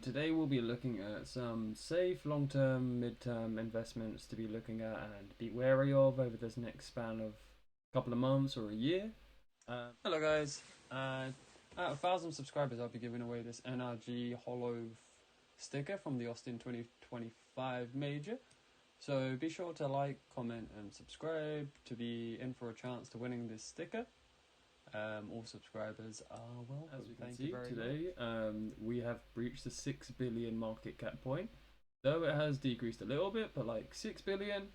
Today we'll be looking at some safe long-term, mid-term investments to be looking at and be wary of over this next span of a couple of months or a year. Hello guys, at 1,000 subscribers I'll be giving away this NRG Hollow sticker from the Austin 2025 Major. So be sure to like, comment and subscribe to be in for a chance to winning this sticker. All subscribers are welcome. As we can see today, we have breached the 6 billion market cap point. Though it has decreased a little bit, but like 6 billion,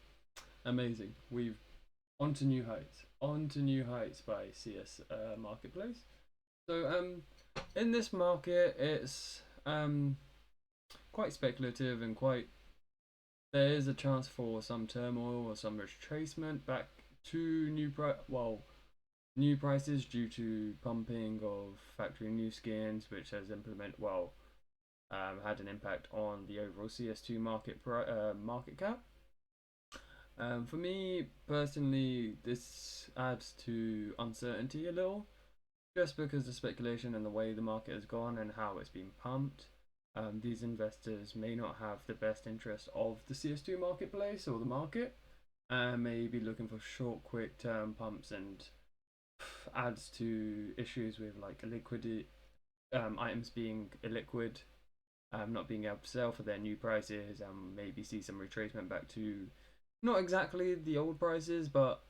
amazing. We've onto new heights by CS Marketplace. So in this market, it's quite speculative and quite. There is a chance for some turmoil or some retracement back to new prices due to pumping of factory new skins, which has had an impact on the overall CS2 market cap. For me personally, this adds to uncertainty a little, just because the speculation and the way the market has gone and how it's been pumped. These investors may not have the best interest of the CS2 marketplace or the market, and may be looking for short, quick term pumps, and adds to issues with like liquidity, items being illiquid, not being able to sell for their new prices, and maybe see some retracement back to not exactly the old prices, but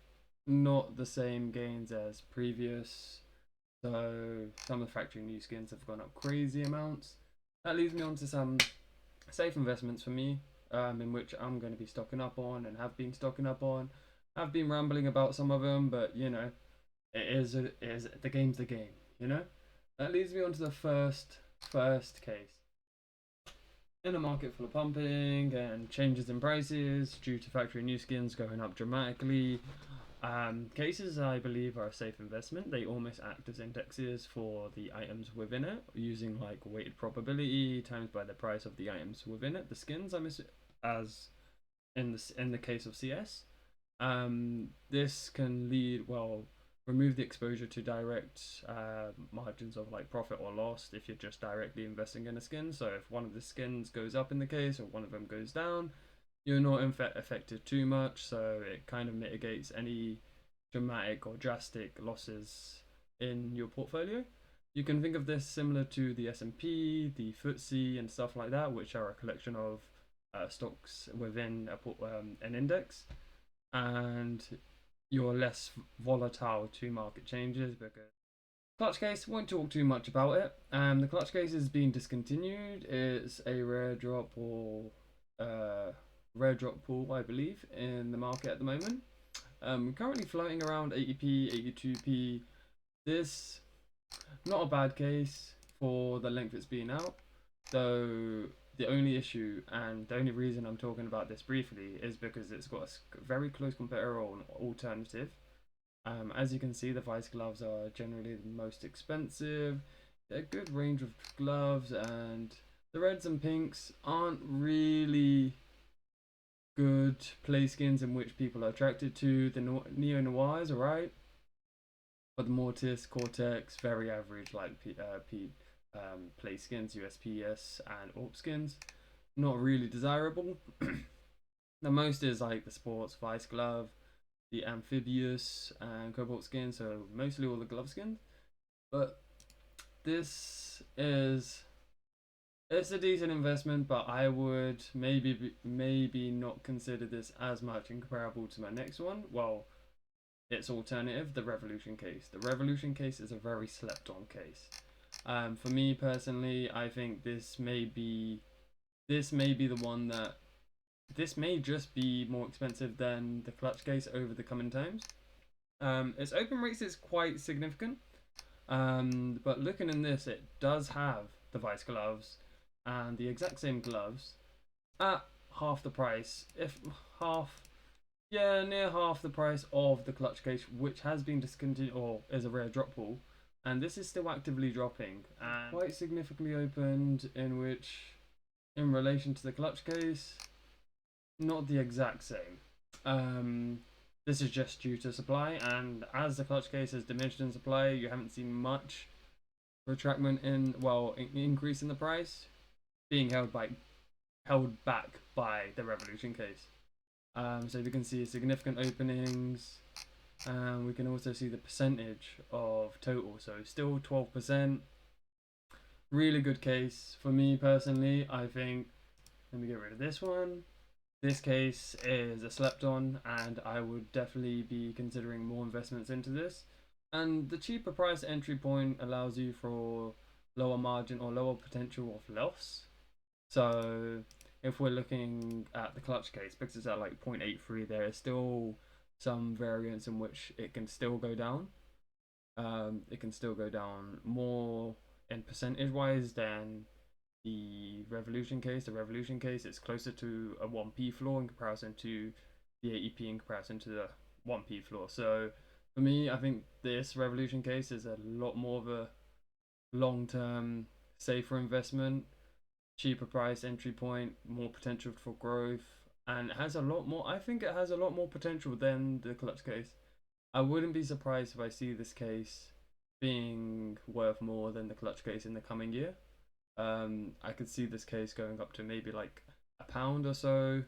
not the same gains as previous. So some of the factory new skins have gone up crazy amounts. That leads me on to some safe investments for me, in which I'm going to be stocking up on and have been stocking up on. I've been rambling about some of them, but you know, it is the game's the game, you know? That leads me on to the first case. In a market full of pumping and changes in prices due to factory new skins going up dramatically, cases I believe are a safe investment. They almost act as indexes for the items within it, using like weighted probability times by the price of the items within it. The skins, as in the case of CS. This can remove the exposure to direct margins of like profit or loss if you're just directly investing in a skin. So if one of the skins goes up in the case or one of them goes down, you're not affected too much, so it kind of mitigates any dramatic or drastic losses in your portfolio. You can think of this similar to the S&P, the FTSE and stuff like that, which are a collection of stocks within an index, and you're less volatile to market changes. Because clutch case, won't talk too much about it. The clutch case is being discontinued. It's a rare drop pool, I believe, in the market at the moment. Currently floating around 80p, 82p. This not a bad case for the length it's been out, though. The only issue and the only reason I'm talking about this briefly is because it's got a very close competitor or an alternative. As you can see, the Vice gloves are generally the most expensive. They're a good range of gloves, and the reds and pinks aren't really good play skins in which people are attracted to. The Neo Noirs, alright, but the Mortis, Cortex, very average, like play skins, USPS and AWP skins, not really desirable. The most is like the Sports Vice glove, the Amphibious and Cobalt skin, so mostly all the glove skins. But it's a decent investment, but I would maybe not consider this as much in comparable to my next one. Well, its alternative, the Revolution case. The Revolution case is a very slept on case. For me personally, I think this may be the one that this may just be more expensive than the clutch case over the coming times. Its open rates is quite significant, but looking in this, it does have the Vice gloves and the exact same gloves at half the price, near half the price of the clutch case, which has been discontinued or is a rare drop pool. And this is still actively dropping and quite significantly opened, in in relation to the clutch case, not the exact same. This is just due to supply, and as the clutch case has diminished in supply, you haven't seen much retractment increase in the price. being held back by the Revolution case. So we can see significant openings. We can also see the percentage of total. So still 12%. Really good case for me personally. I think. Let me get rid of this one. This case is a slept on, and I would definitely be considering more investments into this. And the cheaper price entry point allows you for lower margin or lower potential of loss. So if we're looking at the clutch case, because it's at like 0.83, there is still some variance in which it can still go down. It can still go down more in percentage wise than the Revolution case. The Revolution case is closer to a 1p floor in comparison to the 80p in comparison to the 1p floor. So for me, I think this Revolution case is a lot more of a long-term, safer investment, cheaper price entry point, more potential for growth, and it has a lot more. I think it has a lot more potential than the clutch case. I wouldn't be surprised if I see this case being worth more than the clutch case in the coming year. I could see this case going up to maybe like £1 or so.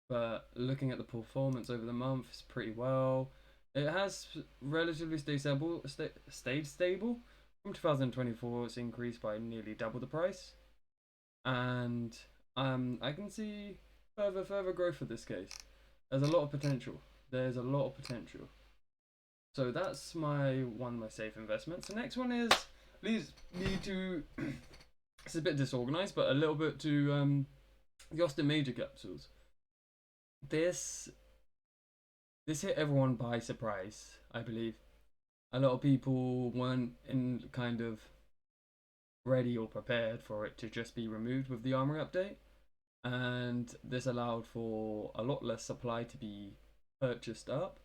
But looking at the performance over the month, it's pretty well. It has relatively stayed stable. From 2024, it's increased by nearly double the price. And I can see further growth for this case. There's a lot of potential. There's a lot of potential. So that's one of my safe investments. The next one leads me to it's a bit disorganized, but a little bit to the Austin Major capsules. This hit everyone by surprise, I believe. A lot of people weren't in kind of ready or prepared for it to just be removed with the armory update, and this allowed for a lot less supply to be purchased up,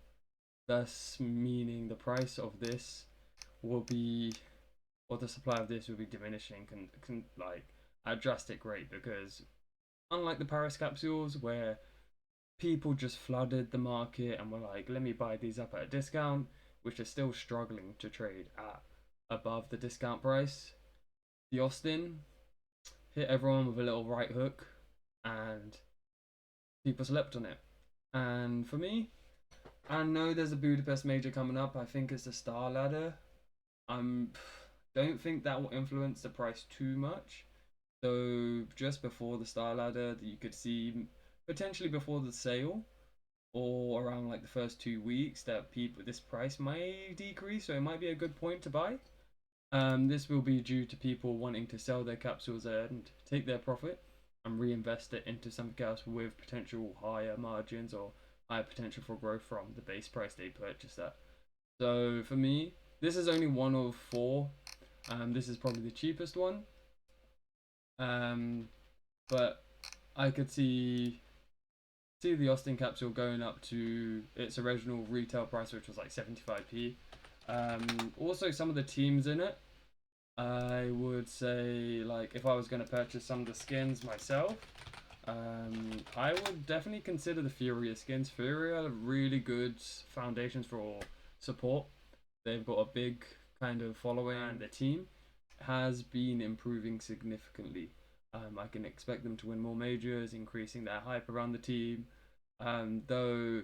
thus meaning the price of this will be, or the supply of this will be diminishing like at a drastic rate, because unlike the Paris capsules where people just flooded the market and were like, let me buy these up at a discount, which are still struggling to trade at above the discount price, the Austin hit everyone with a little right hook and people slept on it. And for me, I know there's a Budapest major coming up. I think it's the Star Ladder. Don't think that will influence the price too much. So just before the Star Ladder, you could see potentially before the sale or around like the first 2 weeks that this price might decrease, so it might be a good point to buy. This will be due to people wanting to sell their capsules and take their profit and reinvest it into something else with potential higher margins or higher potential for growth from the base price they purchased at. So for me, this is only one of four. This is probably the cheapest one. But I could see the Austin capsule going up to its original retail price, which was like 75p. Also, some of the teams in it, I would say, like, if I was going to purchase some of the skins myself, I would definitely consider the Furia skins. Furia are really good foundations for support. They've got a big kind of following, and the team has been improving significantly. I can expect them to win more majors, increasing their hype around the team. Though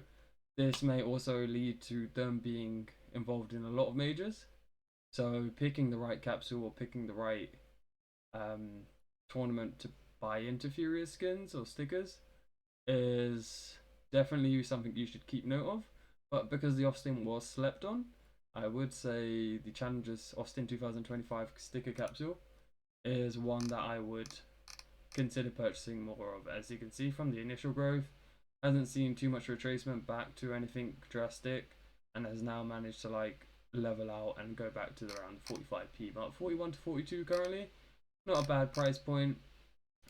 this may also lead to them being involved in a lot of majors. So picking the right capsule or picking the right tournament to buy into Furious skins or stickers is definitely something you should keep note of. But because the Austin was slept on, I would say the Challengers Austin 2025 sticker capsule is one that I would consider purchasing more of. As you can see from the initial growth, hasn't seen too much retracement back to anything drastic, and has now managed to like level out and go back to around 45p mark, 41 to 42 currently. Not a bad price point.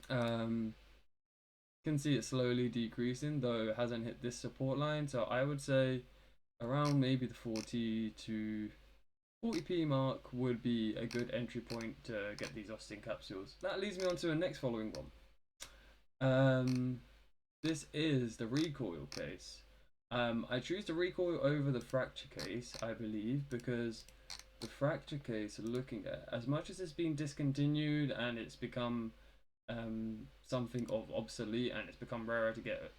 Can see it slowly decreasing, though it hasn't hit this support line, so I would say around maybe the 40 to 40p mark would be a good entry point to get these Austin capsules. That leads me on to the next following one. This is the Recoil case. I choose the Recoil over the Fracture case, I believe, because the fracture case, looking at as much as it's been discontinued and it's become something of obsolete and it's become rarer to get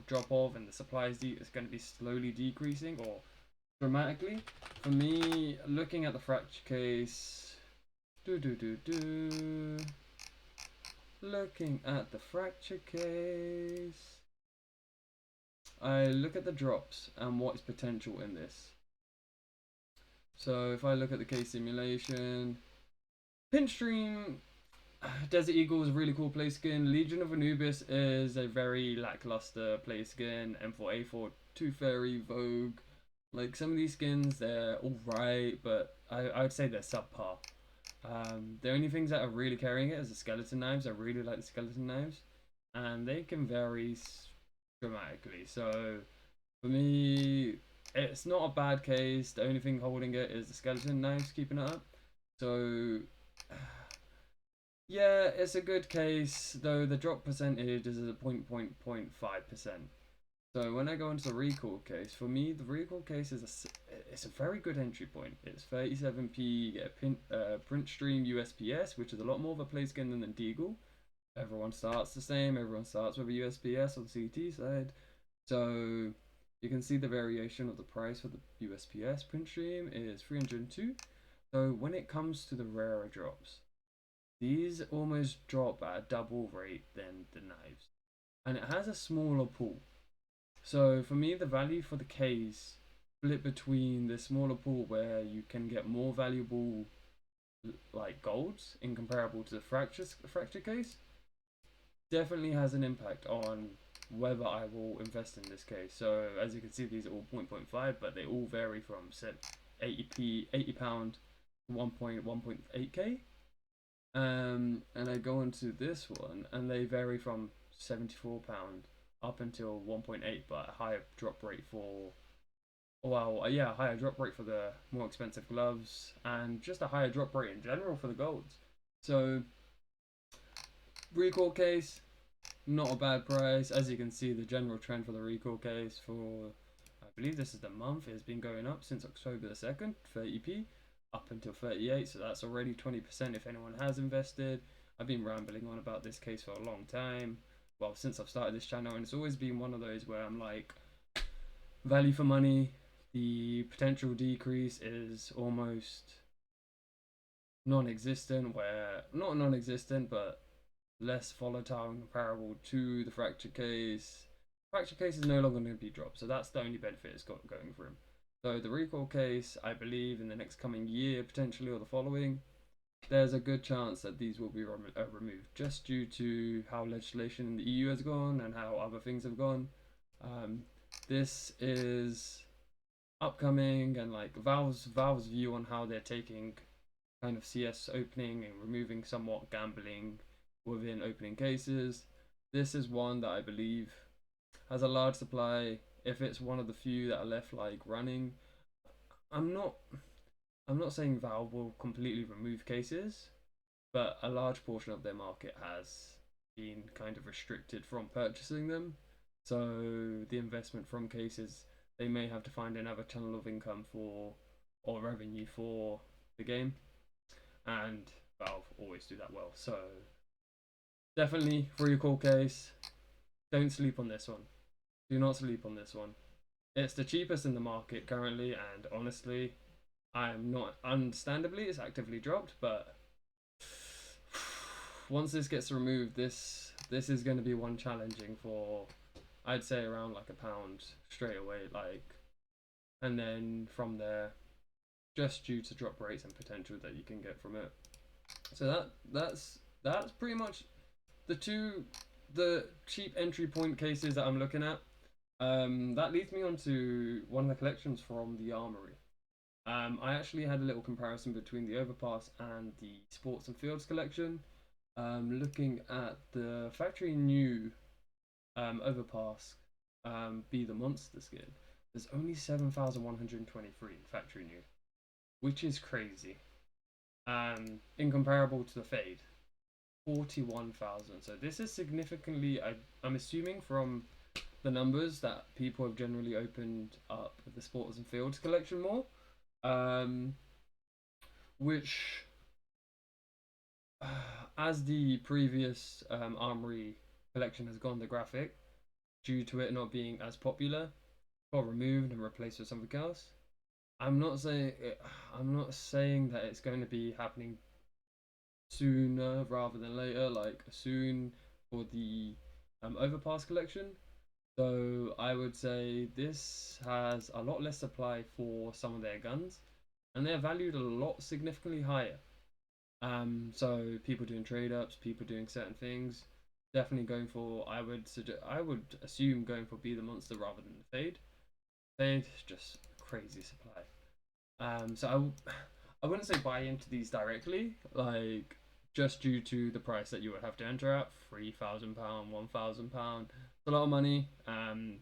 drop off, and the supply is going to be slowly decreasing or dramatically. For me, looking at the fracture case, looking at the fracture case, I look at the drops and what is potential in this. So if I look at the case simulation, Pinstream, Desert Eagle is a really cool play skin. Legion of Anubis is a very lackluster play skin. M4A4, Tooth Fairy, Vogue. Like, some of these skins, they're alright, but I would say they're subpar. The only things that are really carrying it is the skeleton knives. I really like the skeleton knives, and they can vary dramatically. So for me, it's not a bad case. The only thing holding it is the skeleton knives keeping it up. So yeah, it's a good case, though the drop percentage is a 0.5%. So when I go into the Recoil case, for me, the Recoil case is it's a very good entry point. It's 37p, you get a print stream USPS, which is a lot more of a play skin than the Deagle. Everyone starts the same, everyone starts with a USPS on the CT side. So you can see the variation of the price for the USPS print stream is 302. So when it comes to the rarer drops, these almost drop at a double rate than the knives. And it has a smaller pool. So for me, the value for the case split between the smaller pool where you can get more valuable like golds in comparable to the fracture case definitely has an impact on whether I will invest in this case. So as you can see, these are all 0.5, but they all vary from 80 pound to 1.8k. And I go into this one, and they vary from £74 up until 1.8, but a higher drop rate for a higher drop rate for the more expensive gloves, and just a higher drop rate in general for the golds. So Recoil case, not a bad price. As you can see, the general trend for the Recoil case for, I believe this is the month, it has been going up since October the 2nd, 30p up until 38, so that's already 20% if anyone has invested. I've been rambling on about this case for a long time, well, since I've started this channel, and it's always been one of those where I'm like, value for money, the potential decrease is almost non-existent, where, not non-existent, but less volatile and comparable to the fracture case. Fracture case is no longer going to be dropped, so that's the only benefit it's got going for him. So the Recoil case, I believe in the next coming year, potentially, or the following, there's a good chance that these will be removed, just due to how legislation in the EU has gone and how other things have gone. This is upcoming, and like Valve's view on how they're taking kind of CS opening and removing somewhat gambling within opening cases. This is one that I believe has a large supply. If it's one of the few that are left like running, I'm not saying Valve will completely remove cases, but a large portion of their market has been kind of restricted from purchasing them. So the investment from cases, they may have to find another channel of income for or revenue for the game, and Valve always do that well. So definitely Recoil case, don't sleep on this one. Do not sleep on this one. It's the cheapest in the market currently, and honestly, I'm not, understandably, it's actively dropped, but once this gets removed, this is going to be one challenging for, I'd say, around like £1 straight away, like, and then from there, just due to drop rates and potential that you can get from it. So that's pretty much the cheap entry point cases that I'm looking at. That leads me on to one of the collections from the Armory. I actually had a little comparison between the Overpass and the Sports and Fields collection. Looking at the factory new Overpass, Be the Monster skin, there's only 7,123 factory new, which is crazy. Incomparable to the Fade, 41,000. So this is significantly, I'm assuming from the numbers that people have generally opened up the Sports and Fields collection more. which as the previous Armory collection has gone the graphic, due to it not being as popular, got removed and replaced with something else. I'm not saying I'm not saying that it's going to be happening sooner rather than later, like soon for the Overpass collection. So I would say this has a lot less supply for some of their guns, and they're valued a lot significantly higher. So people doing trade ups, people doing certain things, definitely going for. I would assume going for Be the Monster rather than the Fade. Fade just crazy supply. I wouldn't say buy into these directly, like just due to the price that you would have to enter at £3,000, £1,000. It's a lot of money. Can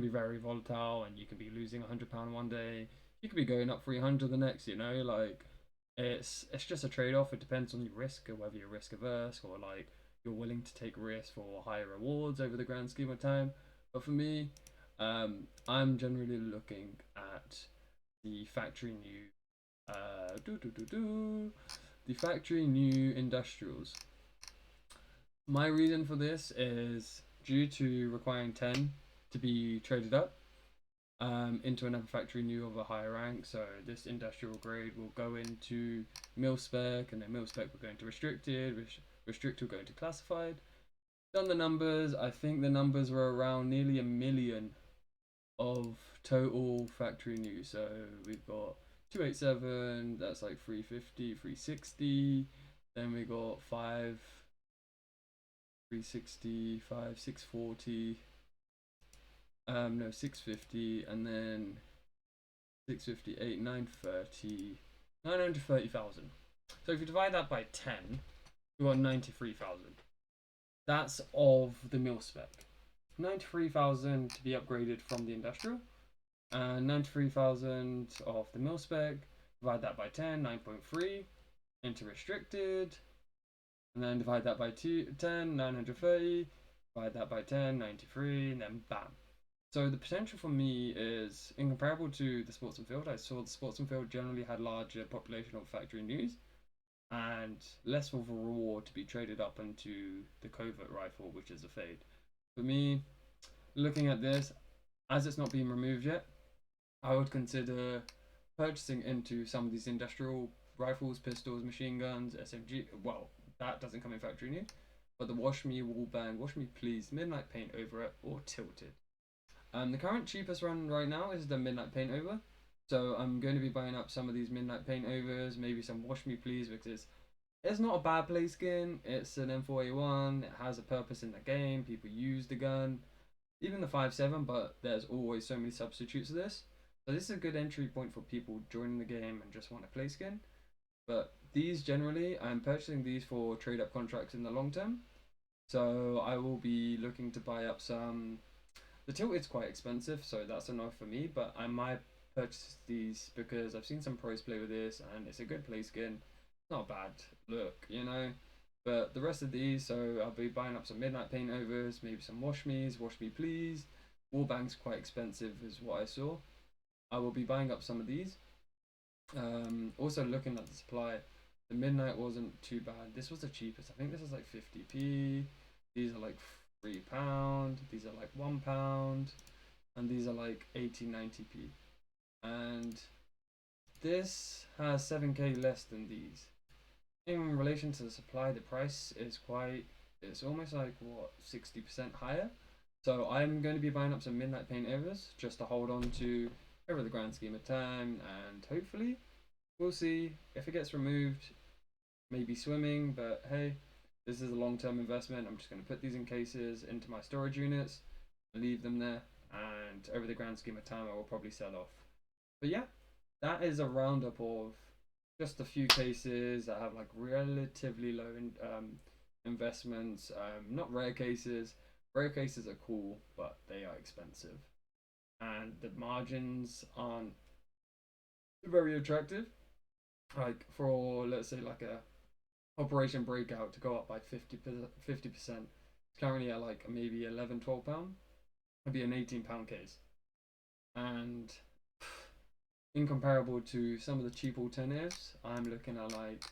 be very volatile, and you can be losing £100 one day. You could be going up 300 the next. Like it's just a trade off. It depends on your risk, or whether you're risk averse, or like you're willing to take risks for higher rewards over the grand scheme of time. But for me, I'm generally looking at the factory new the factory new industrials. My reason for this is due to requiring 10 to be traded up into another factory new of a higher rank. So this industrial grade will go into mil spec, and then mil spec will go into restricted, restricted will go into classified. Done the numbers, I think the numbers were around nearly a million of total factory new. So we've got 287, that's like 350, 360. Then we got 5, 360, 5, 640. No, 650, and then 658, 930, 930,000. So if you divide that by 10, you got 93,000. That's of the mil spec. 93,000 to be upgraded from the industrial, and 93,000 of the mil spec. Divide that by 10, 9.3 into restricted, and then divide that by 10, 930. Divide that by 10, 93, and then bam. So the potential for me is incomparable to the Sportsman Field. I saw the Sportsman Field generally had larger population of factory news and less of a reward to be traded up into the covert rifle, which is a fade. For me, looking at this, as it's not being removed yet, I would consider purchasing into some of these industrial rifles, pistols, machine guns, SMG. Well, that doesn't come in factory new, but the Wash Me Wall Bang, Wash Me Please, Midnight Paint Over It, or Tilted. The current cheapest run right now is the Midnight Paint Over. So I'm going to be buying up some of these Midnight Paint Overs, maybe some Wash Me Please, because it's not a bad play skin. It's an M4A1, it has a purpose in the game, people use the gun, even the 5.7, but there's always so many substitutes of this. So this is a good entry point for people joining the game and just want to play skin. But these generally, I'm purchasing these for trade up contracts in the long term. So I will be looking to buy up some. The tilt is quite expensive, so that's enough for me, but I might purchase these because I've seen some pros play with this and it's a good play skin. Not a bad look. But the rest of these, so I'll be buying up some Midnight Paint Overs, maybe some Wash Me's, Wash Me Please. Wallbang's quite expensive is what I saw. I will be buying up some of these. Also looking at the supply, the Midnight wasn't too bad. This was the cheapest. I think this is like 50p. These are like £3. These are like £1, and these are like 80-90p. And this has 7k less than these. In relation to the supply, the price is it's almost like what, 60% higher. So I'm going to be buying up some Midnight Paint Overs just to hold on to over the grand scheme of time, and hopefully we'll see if it gets removed. Maybe swimming, but hey, this is a long-term investment. I'm just going to put these in cases into my storage units, leave them there, and over the grand scheme of time, I will probably sell off. But yeah, that is a roundup of just a few cases that have like relatively low investments. Not rare cases. Rare cases are cool, but they are expensive, and the margins aren't very attractive. Like for, let's say, like a Operation Breakout to go up by 50%. It's currently at like maybe £11-12. It'd be an £18 case, and incomparable to some of the cheap alternatives, I'm looking at like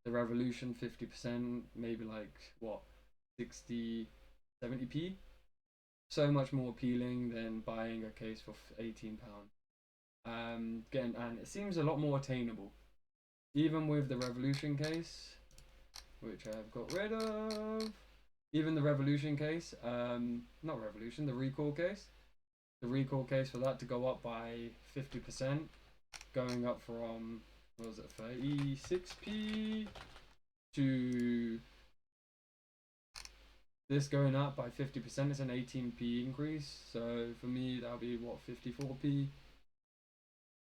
the Revolution 50%, maybe like what 60, 70p. So much more appealing than buying a case for £18. Getting and it seems a lot more attainable, even with the Revolution case, which I've got rid of. Even the Revolution case, not Revolution, the Recoil case. The Recoil case for that to go up by 50%, going up from what was it 36p to this going up by 50%. It's an 18p increase. So for me, that'll be what 54p.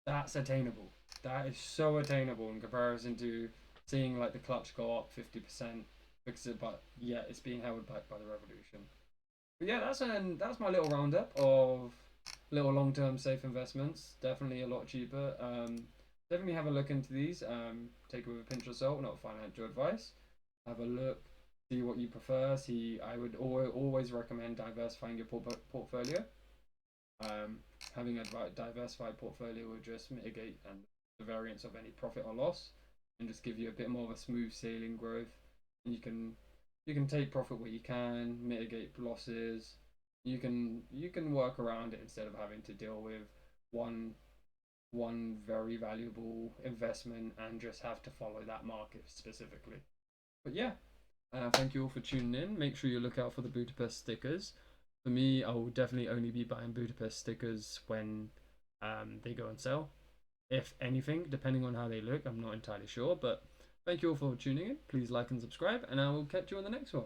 That's attainable. That is so attainable in comparison to seeing like the clutch go up 50% because but yeah, it's being held back by the Revolution. But yeah, that's my little roundup of little long-term safe investments. Definitely a lot cheaper. Definitely have a look into these. Take it with a pinch of salt, not financial advice. Have a look, see what you prefer. See, I would always recommend diversifying your portfolio. Having a diversified portfolio will just mitigate the variance of any profit or loss, and just give you a bit more of a smooth sailing growth. And you can take profit where you can, mitigate losses. You can work around it instead of having to deal with one one very valuable investment and just have to follow that market specifically. But yeah, thank you all for tuning in. Make sure you look out for the Budapest stickers. For me, I will definitely only be buying Budapest stickers when they go on sale. If anything, depending on how they look, I'm not entirely sure. But thank you all for tuning in. Please like and subscribe, and I will catch you on the next one.